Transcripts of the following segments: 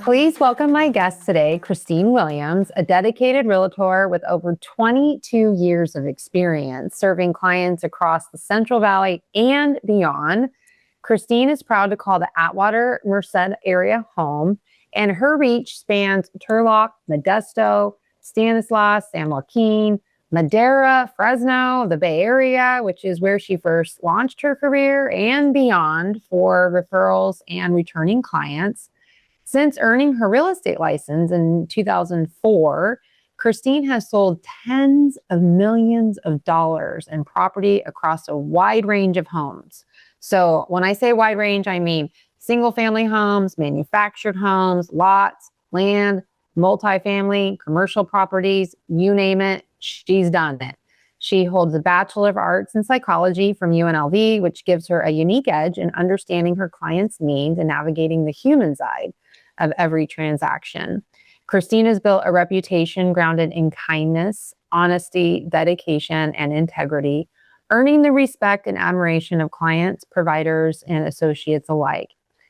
Please welcome my guest today, Kristine Williams, a dedicated realtor with over 22 years of experience serving clients across the Central Valley and beyond. Kristine is proud to call the Atwater Merced area home, and her reach spans Turlock, Modesto, Stanislaus, San Joaquin, Madera, Fresno, the Bay Area, which is where she first launched her career, and beyond for referrals and returning clients. Since earning her real estate license in 2004, Kristine has sold tens of millions of dollars in property across a wide range of homes. So when I say wide range, I mean single family homes, manufactured homes, lots, land, multifamily, commercial properties, you name it, she's done it. She holds a Bachelor of Arts in Psychology from UNLV, which gives her a unique edge in understanding her clients' needs and navigating the human side of every transaction. Kristine has built a reputation grounded in kindness, honesty, dedication, and integrity, earning the respect and admiration of clients, providers, and associates alike.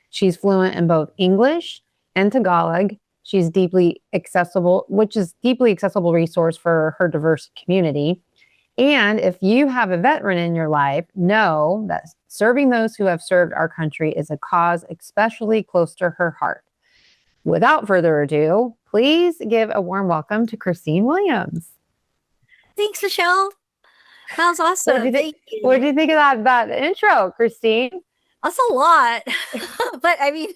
She's fluent in both English and Tagalog. She's deeply accessible, which is deeply accessible resource for her diverse community. And if you have a veteran in your life, know that serving those who have served our country is a cause especially close to her heart. Without further ado, please give a warm welcome to Kristine Williams. Thanks, Michelle. That was awesome. What did you think of that intro, Kristine? That's a lot. But I mean,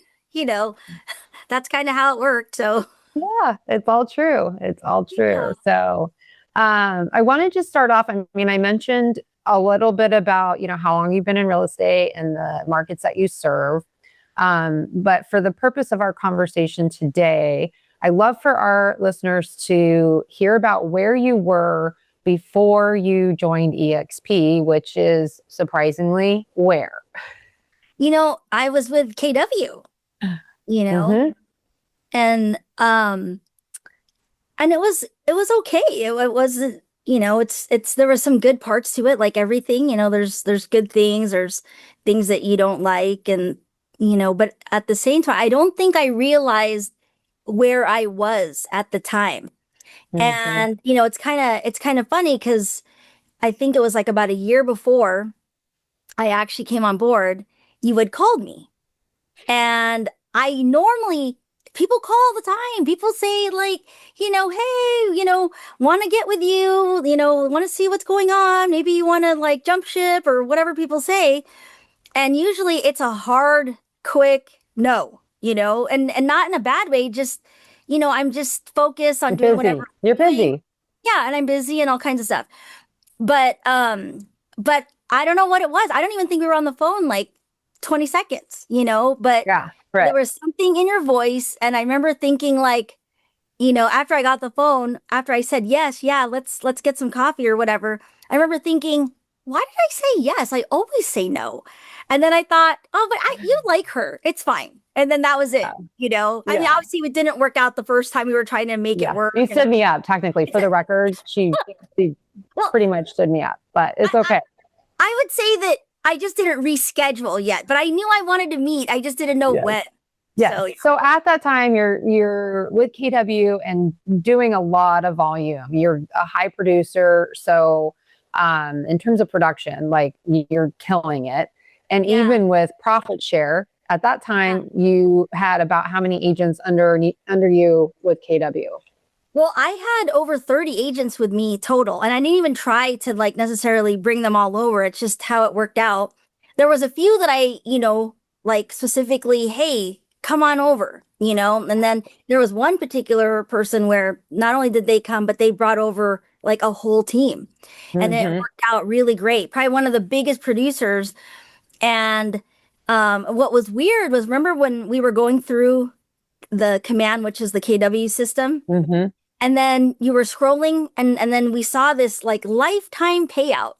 that's kind of how it worked. So yeah, it's all true. It's all true. Yeah. So I wanted to start off. I mean, I mentioned a little bit about, how long you've been in real estate and the markets that you serve. But for the purpose of our conversation today, I love for our listeners to hear about where you were before you joined EXP, which is surprisingly where? I was with KW, Mm-hmm. and it was okay. It wasn't, there were some good parts to it, like everything, there's good things, there's things that you don't like, and but at the same time, I don't think I realized where I was at the time. Mm-hmm. And, it's kind of funny because I think it was like about a year before I actually came on board, you had called me. And people call all the time. People say like, hey, want to get with you, want to see what's going on. Maybe you want to like jump ship or whatever people say. And usually it's a hard, quick no, and not in a bad way. Just, I'm just focused on doing whatever. You're busy. Yeah. And I'm busy and all kinds of stuff. But I don't know what it was. I don't even think we were on the phone like 20 seconds, but yeah, right. There was something in your voice. And I remember thinking like, after I got the phone, after I said, yes, yeah, let's get some coffee or whatever. I remember thinking, why did I say yes? I always say no. And then I thought, oh, but you like her. It's fine. And then that was it, I mean, obviously it didn't work out the first time we were trying to make it work. You stood me up, technically, for the record. She pretty much stood me up, but it's okay. I would say that I just didn't reschedule yet, but I knew I wanted to meet. I just didn't know when. Yeah. So at that time, you're with KW and doing a lot of volume. You're a high producer. So in terms of production, like you're killing it. And even with profit share, at that time, you had about how many agents under you with KW? Well, I had over 30 agents with me total, and I didn't even try to like necessarily bring them all over. It's just how it worked out. There was a few that I, like specifically, hey, come on over, and then there was one particular person where not only did they come, but they brought over like a whole team. Mm-hmm. And it worked out really great. Probably one of the biggest producers. And what was weird was, remember when we were going through the command, which is the KW system? Mm-hmm. And then you were scrolling and then we saw this like lifetime payout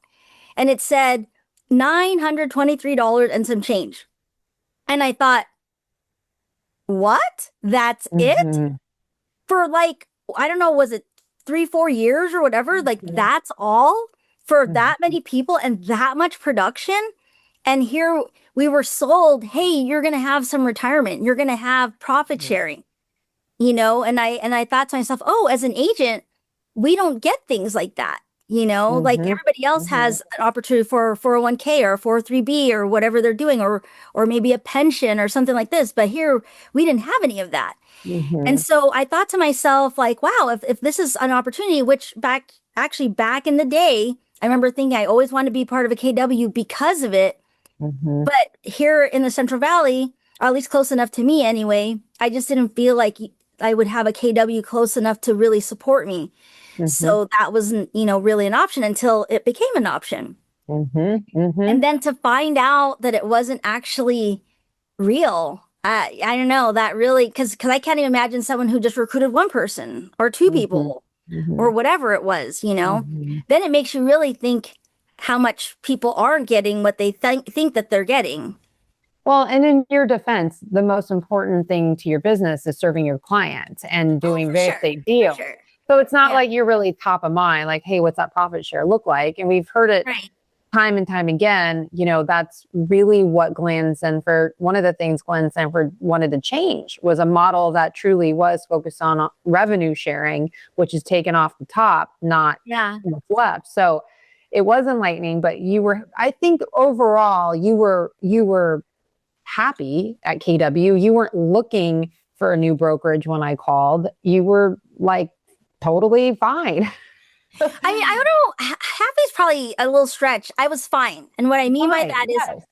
and it said $923 and some change. And I thought, what? That's it? For like, I don't know, was it 3-4 years or whatever? Like that's all? for Mhm. that many people and that much production. And here we were sold, hey, you're going to have some retirement. You're going to have profit sharing, and I thought to myself, oh, as an agent, we don't get things like that. Like Mhm. everybody else Mhm. has an opportunity for 401k or 403b or whatever they're doing, or maybe a pension or something like this. But here we didn't have any of that. And Mhm. so I thought to myself, like, wow, if this is an opportunity, which back in the day, I remember thinking I always wanted to be part of a KW because of it. Mhm. But here in the Central Valley, or at least close enough to me anyway, I just didn't feel like I would have a KW close enough to really support me. Mhm. So that wasn't, really an option until it became an option. Mhm. Mhm. And then to find out that it wasn't actually real. I don't know that really because I can't even imagine someone who just recruited one person or two Mhm. people or Mhm. whatever it was. Mhm. Then it makes you really think how much people aren't getting what they think that they're getting. Well, and in your defense, the most important thing to your business is serving your clients and Oh, doing for real sure. estate For deals. sure. So it's not Yeah. like you're really top of mind, like, hey, what's that profit share look like? And we've heard it Right. time and time again. That's really what Glenn Sanford, one of the things Glenn Sanford wanted to change was a model that truly was focused on revenue sharing, which is taken off the top, not Yeah. what's left. So it was enlightening, but I think overall, you were happy at KW. You weren't looking for a new brokerage when I called. You were like totally fine. I mean, I don't know. Happy is probably a little stretch. I was fine. And what I mean by Fine. that is,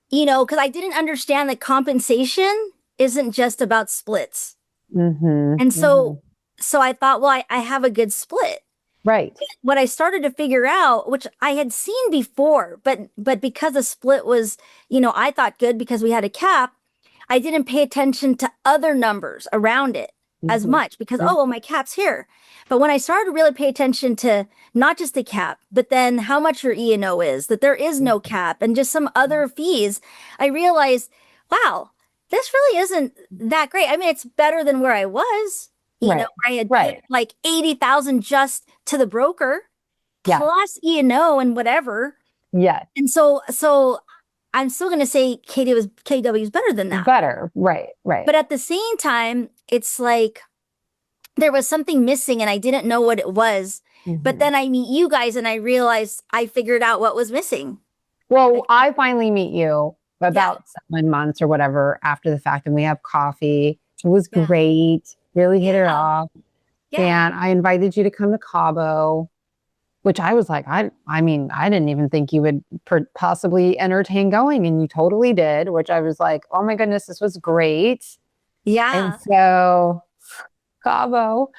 Yes. because I didn't understand that compensation isn't just about splits. Mm-hmm. And Mm-hmm. so I thought, well, I have a good split. Right. What I started to figure out, which I had seen before, but because the split was, I thought good because we had a cap, I didn't pay attention to other numbers around it as Mm-hmm. much because, oh, well, my cap's here. But when I started to really pay attention to not just the cap, but then how much your E&O is, that there is no cap and just some other fees, I realized, wow, this really isn't that great. I mean, it's better than where I was. Right. I had paid Right. like 80,000 just to the broker Yes. plus E&O and whatever. Yes. And so I'm still going to say KW is better than that. Better. Right. Right. But at the same time, it's like there was something missing and I didn't know what it was. But Mm-hmm. then I meet you guys and I realized I figured out what was missing. Well, I finally meet you Yeah. about 7 months or whatever after the fact, and we have coffee. It was Yeah. great. Really hit it Yeah. off. Yeah. And I invited you to come to Cabo, which I was like, I mean, I didn't even think you would possibly entertain going, and you totally did, which I was like, oh my goodness, this was great. And Yeah. so Cabo.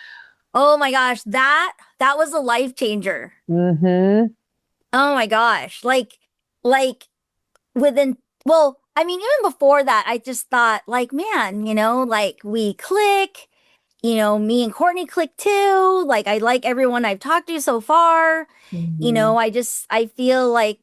Oh my gosh, that was a life changer. Mm-hmm. Oh my gosh. Like within, well, I mean, even before that, I just thought, like, man, like we click, me and Courtney click too. Like, I like everyone I've talked to so far. Mm-hmm. I feel like,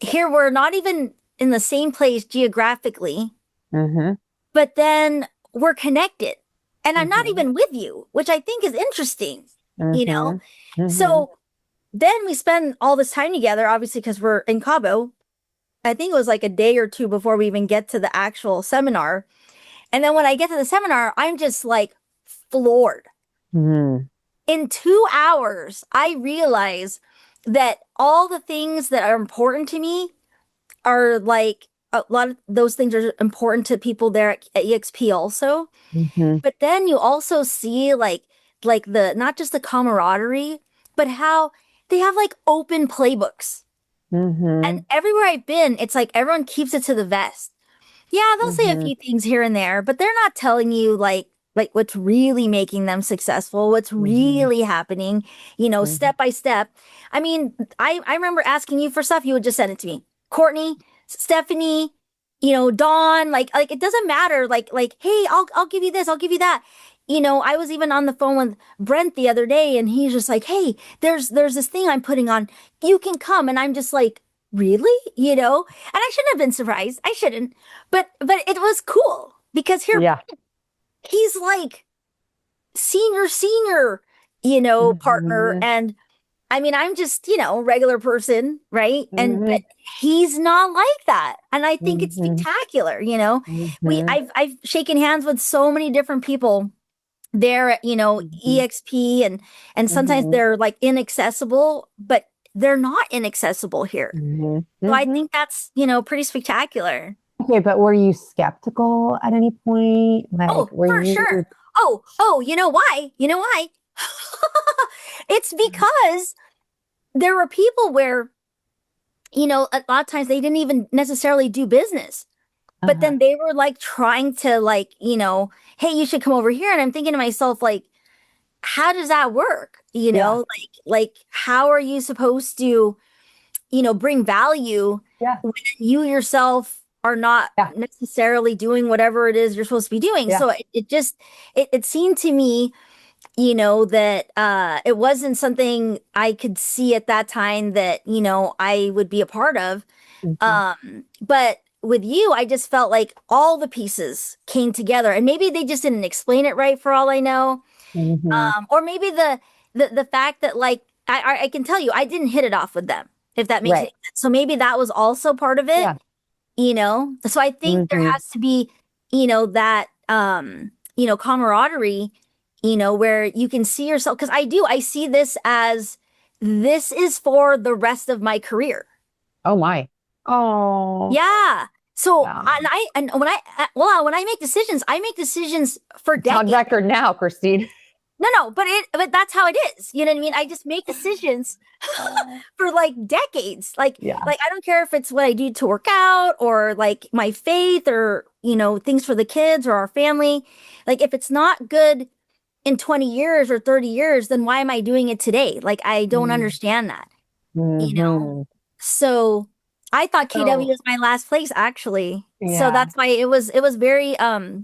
here we're not even in the same place geographically, Mm-hmm. but then we're connected. And I'm not Mm-hmm. even with you, which I think is interesting, you know? Mm-hmm. Mm-hmm. So then we spend all this time together, obviously, because we're in Cabo. I think it was like a day or two before we even get to the actual seminar. And then when I get to the seminar, I'm just like floored. Mm-hmm. In 2 hours, I realize that all the things that are important to me are like a lot of those things are important to people there at EXP also. Mm-hmm. But then you also see like the not just the camaraderie, but how they have like open playbooks. Mm-hmm. And everywhere I've been, it's like everyone keeps it to the vest. Yeah, they'll say a Mm-hmm. few things here and there, but they're not telling you like what's really making them successful, what's Mm-hmm. really happening, Mm-hmm. step by step. I mean, I remember asking you for stuff, you would just send it to me. Courtney, Stephanie, Dawn, like it doesn't matter. Like, hey, I'll give you this, I'll give you that. I was even on the phone with Brent the other day and he's just like, hey, there's this thing I'm putting on. You can come. And I'm just like, really? And I shouldn't have been surprised. I shouldn't. But it was cool because here Yeah. he's like senior, partner. Mm-hmm. And I mean, I'm just, regular person, right? And Hmm. but he's not like that. And I think it's Hmm. spectacular, Hmm. I've shaken hands with so many different people there at, Hmm. EXP, and sometimes Hmm. they're like inaccessible, but they're not inaccessible here. Hmm. So I Hmm. think that's, pretty spectacular. Okay, but were you skeptical at any point? Like, Oh, were for you? sure. Oh, you know why? You know why? It's because there were people where, a lot of times they didn't even necessarily do business, but Uh-huh. then they were like trying to like, hey, you should come over here. And I'm thinking to myself, like, how does that work? Yeah, Like how are you supposed to, bring value yeah, when you yourself are not yeah, necessarily doing whatever it is you're supposed to be doing? yeah. So it just it seemed to me, that it wasn't something I could see at that time that, I would be a part of. Hmm. But with you, I just felt like all the pieces came together, and maybe they just didn't explain it right for all I know. Hmm. Or maybe the fact that like I can tell you I didn't hit it off with them, if that makes Right. any sense. So maybe that was also part of it, Yeah. So I think there Hmm. has to be, that camaraderie, where you can see yourself, because I see this as this is for the rest of my career. Oh my. Oh, Yeah. So yeah. and when I make decisions for It's on decades. record now, Christine. No, but that's how it is. You know what I mean? I just make decisions for like decades. Yeah. Like I don't care if it's what I do to work out or like my faith or, things for the kids or our family. Like if it's not good in 20 years or 30 years, then why am I doing it today? Like I don't understand that, you know? Mm-hmm. So I thought KW So, was my last place actually. So yeah. that's why it was very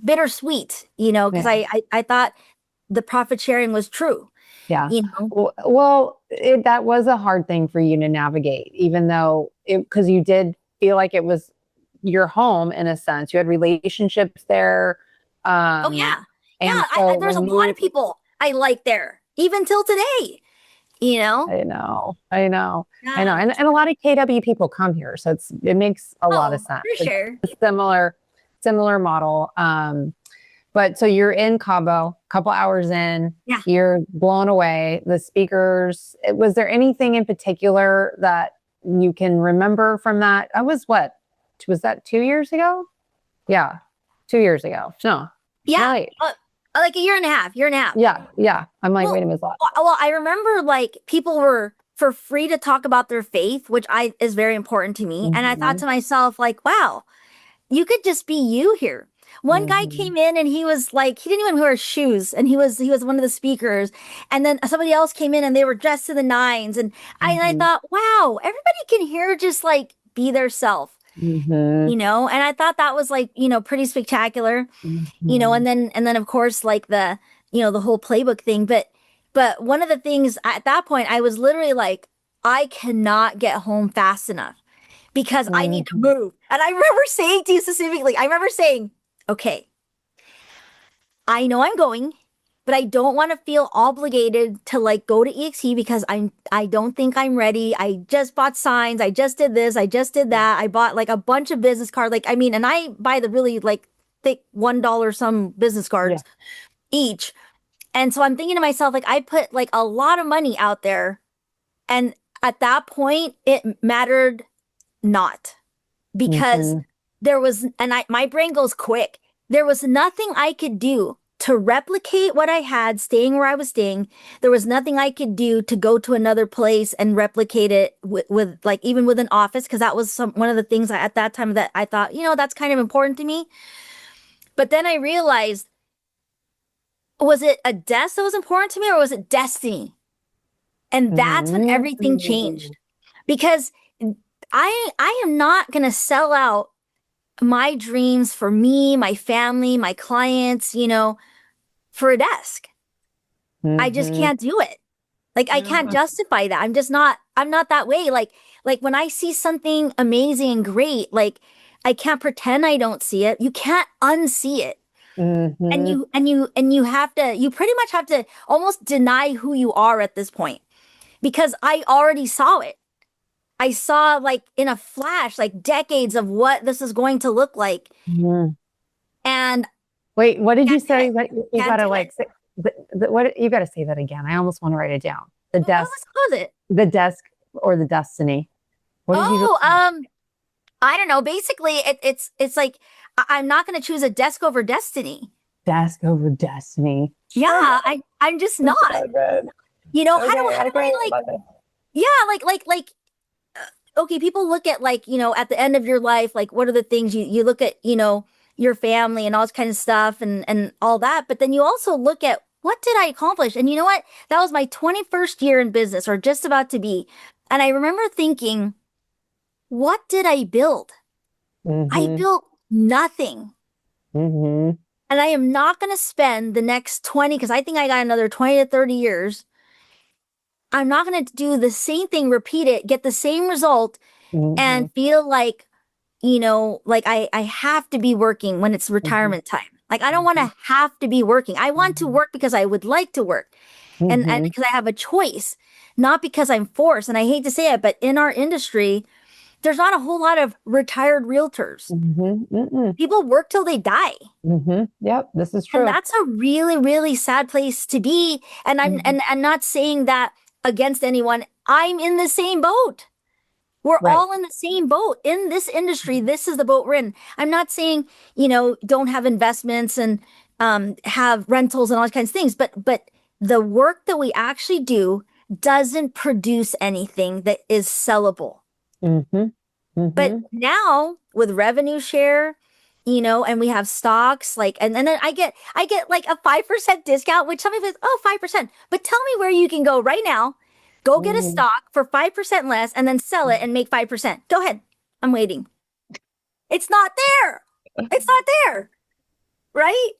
bittersweet, because Yeah. I thought the profit sharing was true, Yeah. you know. Well, that was a hard thing for you to navigate, even though because you did feel like it was your home in a sense. You had relationships there. Oh Um, yeah. Yeah, and so there's a when lot you, of people I like there, even till today, you know? I know, I know, I know. Yeah. And a lot of KW people come here. So it makes a lot of Oh, sense. for It's sure. a similar model. But so you're in Cabo, a couple hours in, Yeah. you're blown away. The speakers, was there anything in particular that you can remember from that? I was what? Was that 2 years ago? Yeah, 2 years ago. No, Yeah. right. Like a year and a half, year and a half. Yeah, yeah. I'm like, wait Well, a minute. I remember like people were for free to talk about their faith, which I is very important to me. And I thought Mm-hmm, to myself, like, wow, you could just be you here. One guy mm-hmm, came in and he was like, he didn't even wear shoes, and he was one of the speakers. And then somebody else came in and they were dressed to the nines. And I mm-hmm, thought, wow, everybody can here just like be their self, mm-hmm, And I thought that was like, pretty spectacular, mm-hmm, and then of course like the whole playbook thing. But one of the things at that point, I was literally like, I cannot get home fast enough because I need to mm-hmm, move. And I remember saying to you specifically, I remember saying, okay, I know I'm going, but I don't want to feel obligated to like go to EXE because I don't think I'm ready. I just bought signs. I just did this. I just did that. I bought like a bunch of business cards. Like, I mean, and I buy the really like thick $1 some business yeah. cards each. And so I'm thinking to myself, like, I put like a lot of money out there. And at that point, it mattered not because Mm-hmm, my brain goes quick. There was nothing I could do to replicate what I had staying where I was staying. There was nothing I could do to go to another place and replicate it with like even with an office, because that was one of the things at that time that I thought, that's kind of important to me. But then I realized, was it a desk that was important to me, or was it destiny? And that's when everything mm-hmm, changed, because I am not going to sell out my dreams for me, my family, my clients, for a desk. I just mm-hmm. can't do it. Like I can't justify that. I'm not that way. Like when I see something amazing and great, like I can't pretend I don't see it. You can't unsee it. And you have to, you pretty much have to almost deny who you are at this point, because I already saw it. I saw like in a flash, like decades of what this is going to look like. Mhm. And Wait, what did you can't do say? it. That you Can't gotta do it. like say, what you gotta say that again? I almost want to write it down. The What desk, was it? the desk, or the destiny. What did you just Oh, say? I don't know. Basically, it's like I'm not going to choose a desk over destiny. Desk over destiny. Yeah, Okay, I'm just it's not. so good. You know, Okay, how do okay, I I like, love it. yeah, okay, people look at like, at the end of your life, like what are the things you look at, your family and all this kind of stuff and all that, but then you also look at what did I accomplish? And you know what? That was my 21st year in business or just about to be. And I remember thinking, what did I build? I Mm-hmm. built nothing. Mm-hmm. And I am not going to spend the next 20, because I think I got another 20 to 30 years. I'm not going to do the same thing, repeat it, get the same result, Mm-hmm. and feel like, like I have to be working when it's Mm-hmm. retirement time. Like I don't want to have to be working. I want to work because I would like to work and Mm-hmm. because I have a choice, not because I'm forced. And I hate to say it, but in our industry, there's not a whole lot of retired realtors. Mm-hmm. Mm-hmm. People work till they die. Mm-hmm. Yep, this is And true. that's a really, really sad place to be. And Mhm. I'm not saying that against anyone. I'm in the same boat. We're Right. all in the same boat in this industry. This is the boat we're in. I'm not saying, don't have investments and have rentals and all kinds of things, but the work that we actually do doesn't produce anything that is sellable. Mm-hmm. But Mm-hmm. now with revenue share, and we have stocks, like, and then I get like a 5% discount, which some people say, oh, 5%. But tell me where you can go right now, go get a Mm-hmm. stock for 5% less and then sell it and make 5%. Go ahead. I'm waiting. It's not there. It's not there. Right?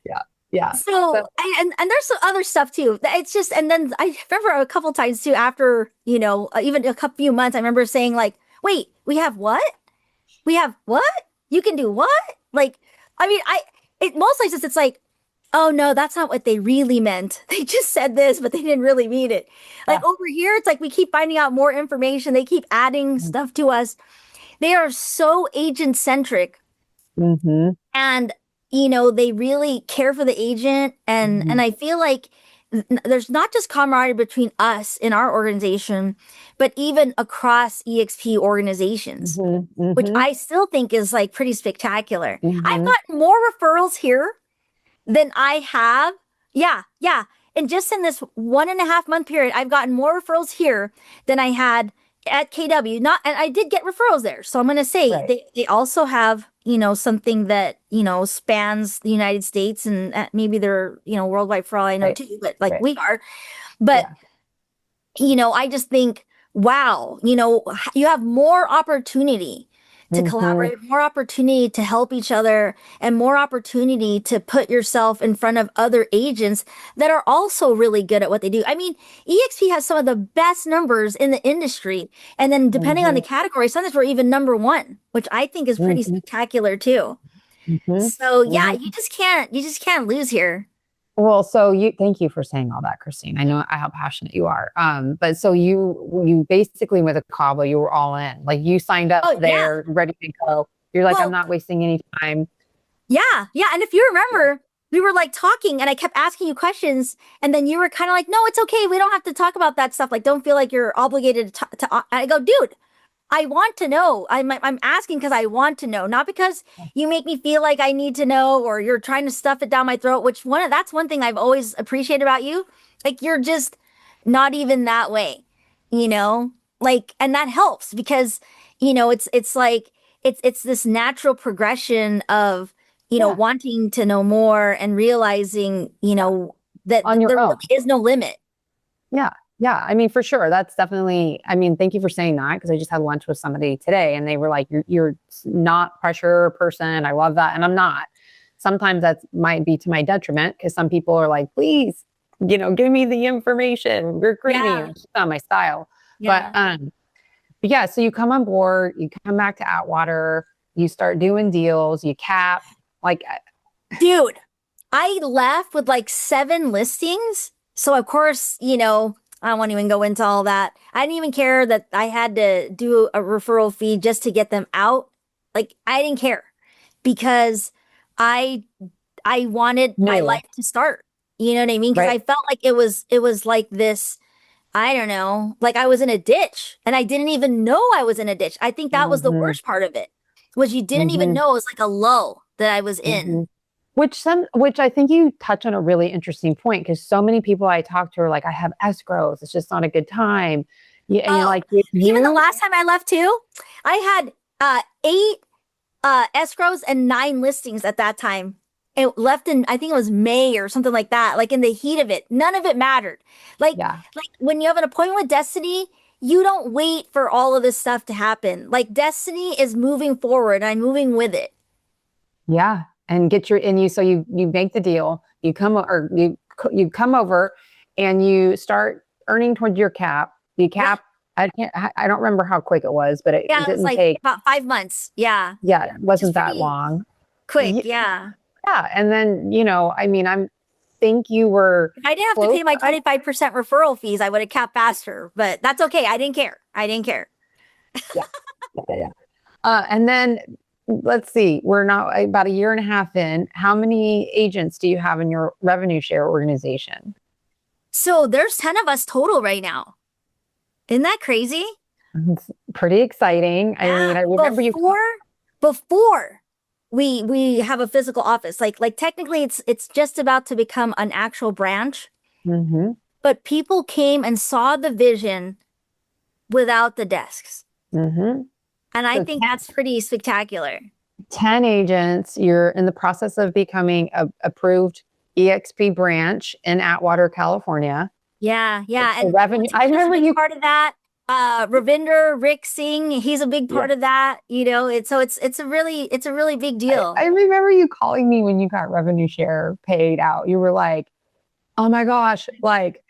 Yeah. Yeah. So, So, and there's some other stuff too. It's just, and then I remember a couple times too, after, even a couple few months, I remember saying like, wait, we have what? We have what? You can do what? Like, I mean, most places it's like, oh no, that's not what they really meant. They just said this, but they didn't really mean it. yeah. Like over here, it's like we keep finding out more information. They keep adding stuff to us. They are so agent centric Mm-hmm. and they really care for the agent and I feel like there's not just camaraderie between us in our organization, but even across EXP organizations, Mm-hmm. which Mm-hmm. I still think is like pretty spectacular. I've Mm-hmm. gotten more referrals here than I have. Yeah, yeah. And just in this 1.5 month period, I've gotten more referrals here than I had at KW. Not, and I did get referrals there. So I'm going to say Right. they also have, something that, spans the United States and maybe they're, worldwide for all I know Right. too, but like Right. we are. But Yeah. I just think, wow, you have more opportunity to Mm-hmm. collaborate, more opportunity to help each other, and more opportunity to put yourself in front of other agents that are also really good at what they do. I mean, EXP has some of the best numbers in the industry. And then depending on Mm-hmm. the category, sometimes we're even number one, which I think is pretty Mm-hmm. spectacular too. Mm-hmm. So yeah, Mm-hmm. you just can't lose here. Well, so thank you for saying all that, Christine. I know how passionate you are. But so you basically with a combo, you were all in. Like you signed up Oh yeah. there, ready to go. You're like, I'm Well, not wasting any time. yeah, yeah. And if you remember, we were like talking and I kept asking you questions. And then you were kind of like, no, it's okay. We don't have to talk about that stuff. Like, don't feel like you're obligated to I go, dude, I want to know. I'm asking because I want to know, not because you make me feel like I need to know or you're trying to stuff it down my throat, that's one thing I've always appreciated about you. Like, you're just not even that way, you know? Like, and that helps because, it's like, it's this natural progression of Yeah. wanting to know more and realizing, that On your there own. really is no limit. Yeah. Yeah. I mean, for sure. That's definitely, I mean, thank you for saying that because I just had lunch with somebody today and they were like, you're not pressure person. I love that. And I'm not. Sometimes that might be to my detriment because some people are like, please, give me the information. You're greedy. Yeah. It's not my style. Yeah. But yeah, so you come on board, you come back to Atwater, you start doing deals, you cap, like, Dude, I left with like 7 listings. So of course, I won't even go into all that. I didn't even care that I had to do a referral fee just to get them out. Like I didn't care because I I wanted my No, life to start. You know what I mean? Because right. I felt like it was like this, I don't know, like I was in a ditch and I didn't even know I was in a ditch. I think that was the Hmm. worst part of it. Was you didn't even Hmm. know it was like a lull that I was in. Hmm. Which I think you touch on a really interesting point because so many people I talk to are like, I have escrows. It's just not a good time. Yeah, and you're Oh, like, with even the you, last time I left too, I had eight escrows and nine listings at that time. It left in, I think it was May or something like that, like in the heat of it. None of it mattered. yeah, Like when you have an appointment with Destiny, you don't wait for all of this stuff to happen. Like Destiny is moving forward and I'm moving with it. yeah, and get your and you so you make the deal. You come or you come over, and you start earning toward your cap. The Yeah. cap, I don't remember how quick it was, but it Yeah, it was didn't like take. about 5 months. Yeah. Yeah, it Just wasn't that pretty long. quick. Yeah. Yeah, and then I mean, I'm think you were If I didn't have to close. pay my 25% referral fees, I would have capped faster, but that's okay. I didn't care. I didn't care. Yeah, yeah. And then let's see, we're now about a year and a half in. How many agents do you have in your revenue share organization? So there's 10 of us total right now. Isn't that crazy? It's pretty exciting. I mean, Yeah. I remember you. Before we have a physical office. Like technically it's just about to become an actual branch, Hmm. but people came and saw the vision without the desks. Hmm. And I So think that's pretty spectacular. 10 agents. You're in the process of becoming a approved EXP branch in Atwater, California. Yeah, yeah. So And revenue. I Tanisha's a remember big you. part of that. Ravinder, Rick Singh, he's a big Yeah. part of that, it's a really big I deal. remember you calling me when you got revenue share paid out. You were like, oh my gosh, like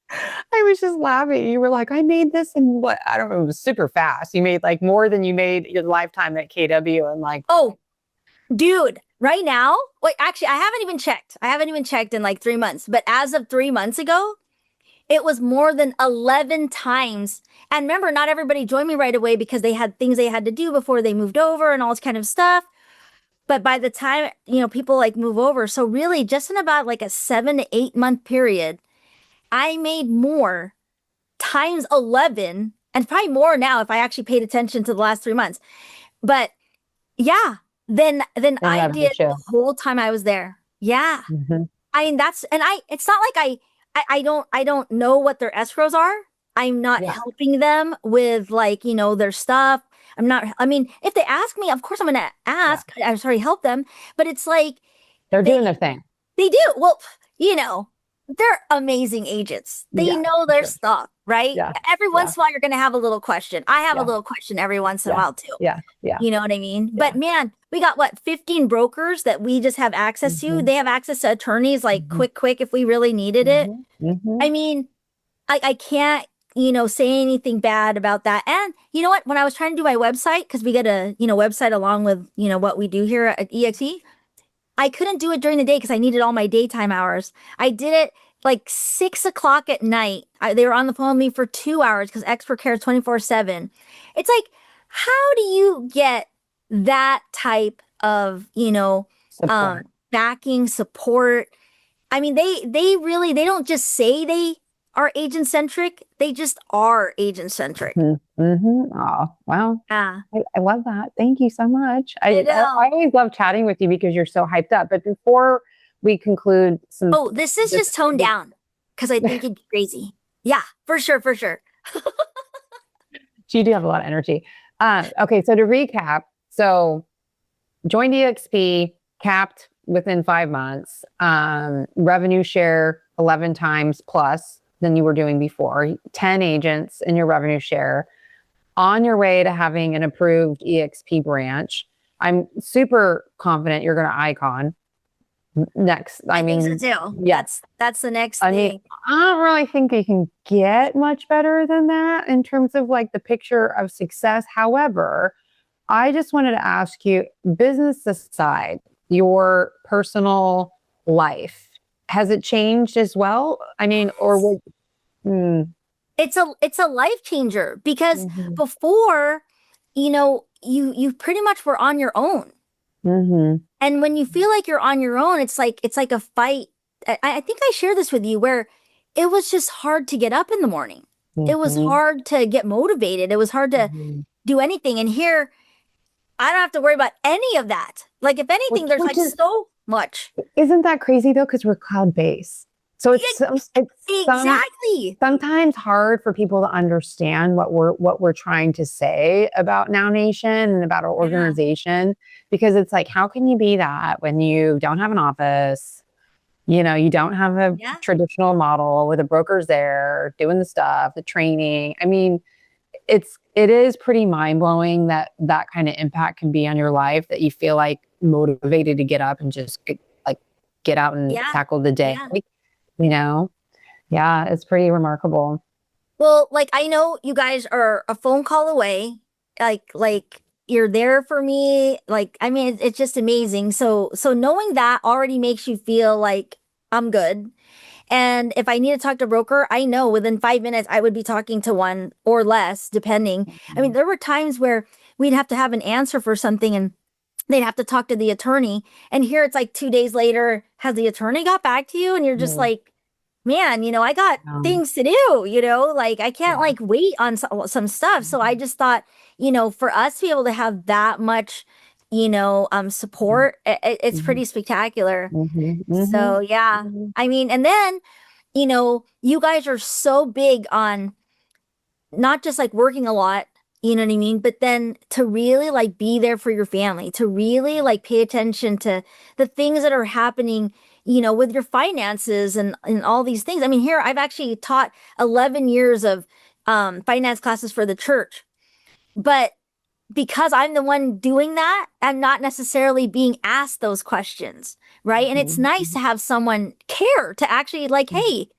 I was just laughing. You were like, I made this in what I don't know, it was super fast. You made like more than you made your lifetime at KW and like, Oh, dude, right now, wait, actually, I haven't even checked. I haven't even checked in like 3 months, but as of 3 months ago, it was more than 11 times. And remember, not everybody joined me right away because they had things they had to do before they moved over and all this kind of stuff. But by the time, people like move over, so really just in about like a 7 to 8 month period, I made more times 11 and probably more now if I actually paid attention to the last 3 months. But yeah, then and I revenue did share. the whole time I was there. Yeah. Hmm. I mean, it's not like I don't know what their escrows are. I'm not Yeah, helping them with like, their stuff. I mean, if they ask me, of course I'm gonna yeah. I'm sorry, help them. But it's like They're they doing their thing. they do. Well, they're amazing agents. They Yeah, know for their sure. stuff, right? Yeah, Every yeah, once in a while you're gonna have a little question. I have a yeah, little question every once in a yeah, while too. yeah, yeah, You know what I mean? yeah. But man, we got what, 15 brokers that we just have access to. Hmm. They have access to attorneys like Hmm. quick if we really needed it. Hmm. Hmm. I mean, I can't, say anything bad about that. And you know what? When I was trying to do my website, because we get a, website along with, what we do here at EXE, I couldn't do it during the day because I needed all my daytime hours. I did it like 6 o'clock at night. They were on the phone with me for 2 hours because expert care is 24/7. It's like, how do you get that type of, Support. backing support? I mean, they don't just say they are agent centric. They just are agent centric. Hmm. Hmm. Oh, wow. Yeah, I love that. Thank you so much. I I know. always love chatting with you because you're so hyped up. But before we conclude some Oh, this is this, just toned down because I think it'd be crazy. Yeah, for sure, for sure. you do have a lot of energy. Okay, so to recap, so joined EXP, capped within 5 months, revenue share 11 times plus than you were doing before, 10 agents in your revenue share, on your way to having an approved EXP branch. I'm super confident you're going to icon next. I I think so mean, too. yeah. That's the next I mean, thing. I don't really think you can get much better than that in terms of like the picture of success. However, I just wanted to ask you, business aside, your personal life, has it changed as well? I mean, or would, mm, It's a life changer because mhm, before, you pretty much were on your own. mhm, And when you feel like you're on your own, it's like a fight. I think I shared this with you where it was just hard to get up in the morning. It was mhm, hard to get motivated. It was hard to mhm. do anything. And here, I don't have to worry about any of that. Like, if anything, there's Which like is, so much. isn't that crazy though? Because we're cloud based. So it's Exactly. sometimes hard for people to understand what we're trying to say about Now Nation and about our Yeah. organization, because it's like, how can you be that when you don't have an office? You don't have a Yeah. traditional model with the brokers there doing the stuff, the training. I mean, it is pretty mind blowing that that kind of impact can be on your life, that you feel like motivated to get up and just get out and Yeah. tackle the day. Yeah. You know, yeah, it's pretty remarkable. Well, like, I know you guys are a phone call away. Like you're there for me. Like, I mean, it's just amazing. So knowing that already makes you feel like I'm good. And if I need to talk to a broker, I know within 5 minutes I would be talking to one or less, depending. I mean, there were times where we'd have to have an answer for something and they'd have to talk to the attorney. And here it's like 2 days later, has the attorney got back to you? And you're just Mhm. like, man, I got Um, things to do, like I can't yeah. like wait on some stuff. So I just thought, for us to be able to have that much, support, it's Mhm, pretty spectacular. mhm, mhm, So yeah, mhm, I mean, and then, you guys are so big on not just like working a lot, you know what I mean? But then to really like be there for your family, to really like pay attention to the things that are happening, with your finances and all these things. I mean, here I've actually taught 11 years of finance classes for the church, but because I'm the one doing that, I'm not necessarily being asked those questions, right? And it's mhm, nice to mhm, have someone care to actually like, hey,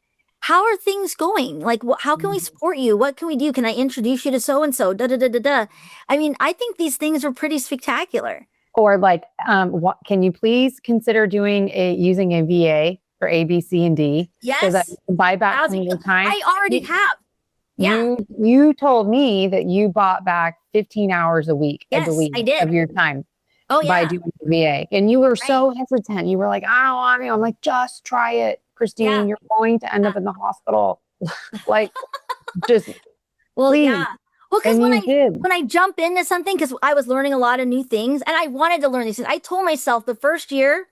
how are things going? Like, how can we mhm. support you? What can we do? Can I introduce you to so and so? Da da da da da. I mean, I think these things are pretty spectacular. Or like, what can you please consider using a VA for A, B, C, and D so that you Yes, can buy back some thousand. of your time? I already You have. Yeah. you told me that you bought back 15 hours a week, I Yes, I believe, of did. your time Oh by yeah. doing the VA. And you were Right. so hesitant. You were like, I don't want to. I'm like, just try it, Yeah. Kristine. You're going to end Yeah. up in the hospital. Like, just Well, please. yeah. Well, because And you did. when I jump into something, because I was learning a lot of new things, and I wanted to learn these things. I told myself the first year,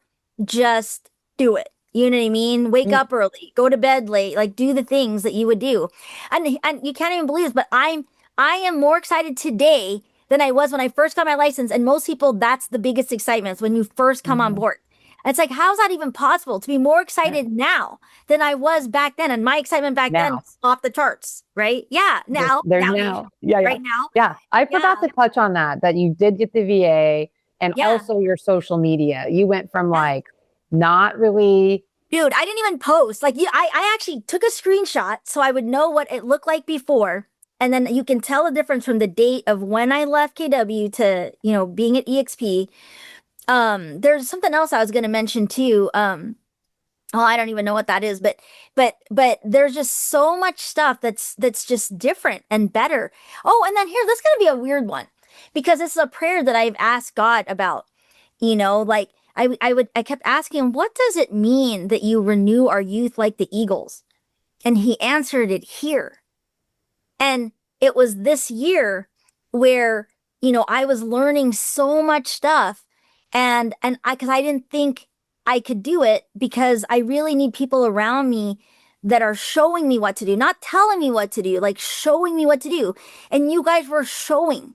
just do it. You know what I mean? Wake Mm, up early, go to bed late, like do the things that you would do. And you can't even believe this, but I am more excited today than I was when I first got my license. And most people, that's the biggest excitement is when you first come on mhm. board. It's like, how's that even possible to be more Yeah. excited now than I was back then? And my excitement back then Now. was off the charts, right? Yeah, There's now nation, now. Yeah, yeah. right now. Yeah. I forgot Yeah, to touch on that you did get the VA and yeah, also your social media. You went from yeah. like not really. Dude, I didn't even post. Like, I actually took a screenshot so I would know what it looked like before. And then you can tell the difference from the date of when I left KW to, being at EXP. There's something else I was going to mention too. Well, I don't even know what that is, but there's just so much stuff that's just different and better. Oh, and then here, this is gonna be a weird one because it's a prayer that I've asked God about. Like I kept asking him, what does it mean that you renew our youth like the eagles? And he answered it here. And it was this year where, I was learning so much stuff and because I didn't think I could do it because I really need people around me that are showing me what to do, not telling me what to do, like showing me what to do. And you guys were showing.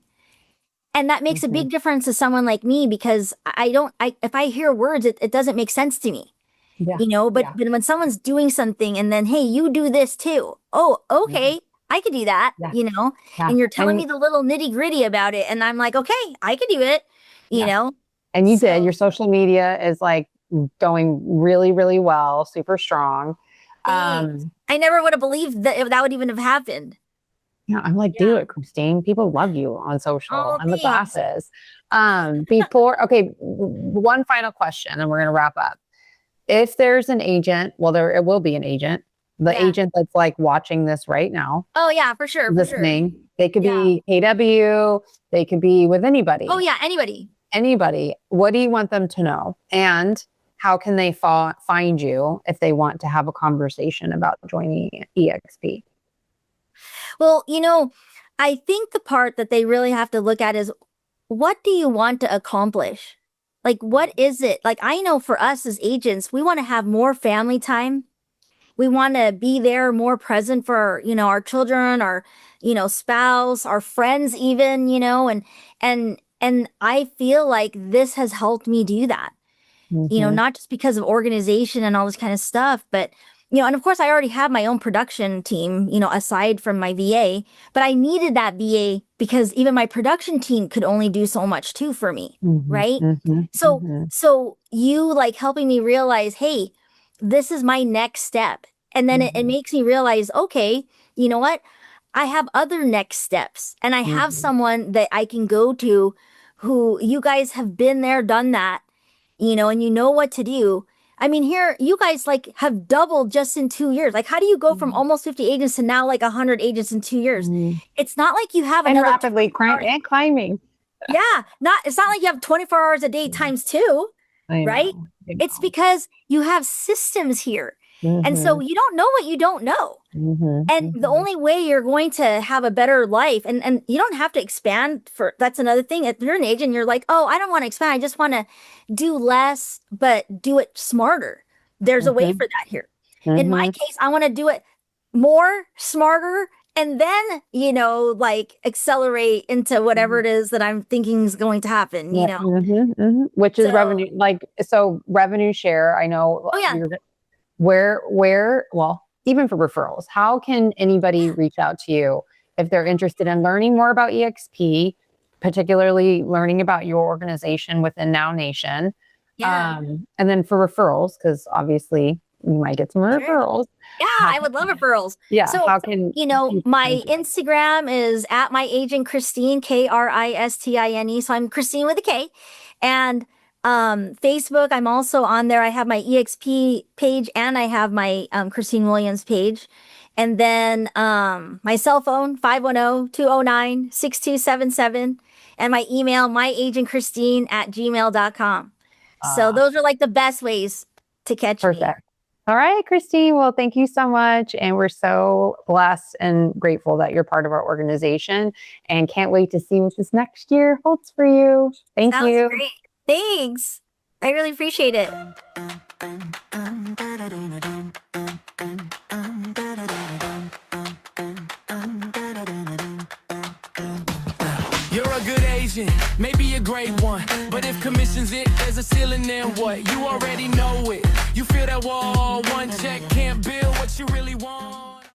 And that makes a Mhm. big difference to someone like me because if I hear words, it doesn't make sense to me, Yeah. but Yeah. when someone's doing something and then, hey, you do this too. Oh, Yeah. okay. I could do that, Yeah. Yeah. and you're telling And me the little nitty gritty about it. And I'm like, okay, I could do it, you yeah. know? And you did. So Your social media is like going really, really well, super strong. thanks. Um, I never would have believed that that would even have happened. Yeah, I'm like, do Yeah. it, Christine. People love you on social Oh, and the thanks. glasses. Okay, one final question and we're going to wrap up. if there's an agent, well, it will be an agent. The Yeah. agent that's like watching this right now, Oh yeah, for sure. For sure. listening, they could Yeah. be KW, they could be with anybody. Oh yeah, anybody. Anybody. What do you want them to know? And how can they find you if they want to have a conversation about joining EXP? Well, I think the part that they really have to look at is, what do you want to accomplish? Like, what is it? Like, I know for us as agents, we want to have more family time. We want to be there, more present for, our children, our, spouse, our friends even, and I feel like this has helped me do that. Not just because of organization and all this kind of stuff, but, and of course I already have my own production team, aside from my VA, but I needed that VA because even my production team could only do so much too for me. Right. So you like helping me realize, hey, this is my next step. And then it makes me realize, okay, you know what? I have other next steps, and I have someone that I can go to who you guys have been there, done that, and you know what to do. I mean, here, you guys like have doubled just in 2 years. Like, how do you go from almost 50 agents to now like 100 agents in 2 years? It's not like you have another rapidly climbing. Yeah. It's not like you have 24 hours a day times 2, right? It's because you have systems here. And so you don't know what you don't know. And the only way you're going to have a better life, and you don't have to expand that's another thing. If you're an agent, you're like, oh, I don't want to expand. I just want to do less, but do it smarter. There's a way for that here. In my case, I want to do it more, smarter, and then, like accelerate into whatever it is that I'm thinking is going to happen, Which is revenue, revenue share. I know. Oh, yeah. Well, even for referrals, how can anybody reach out to you if they're interested in learning more about EXP, particularly learning about your organization within Now Nation? Yeah. And then for referrals, because obviously you might get some referrals. Yeah, I would love referrals. Yeah. So, how can my Instagram is at my agent Kristine, Kristine. So I'm Kristine with a K. And Facebook, I'm also on there. I have my EXP page and I have my Kristine Williams page. And then my cell phone, 510-209-6277. And my email, myagentkristine@gmail.com. So those are like the best ways to catch me. All right, Kristine. Well, thank you so much. And we're so blessed and grateful that you're part of our organization, and can't wait to see what this next year holds for you. Thank Sounds you. Great. Thanks. I really appreciate it. You're a good agent, maybe a great one. But if commission's it, there's a ceiling, then what? You already know it. You feel that wall, one check can't build what you really want.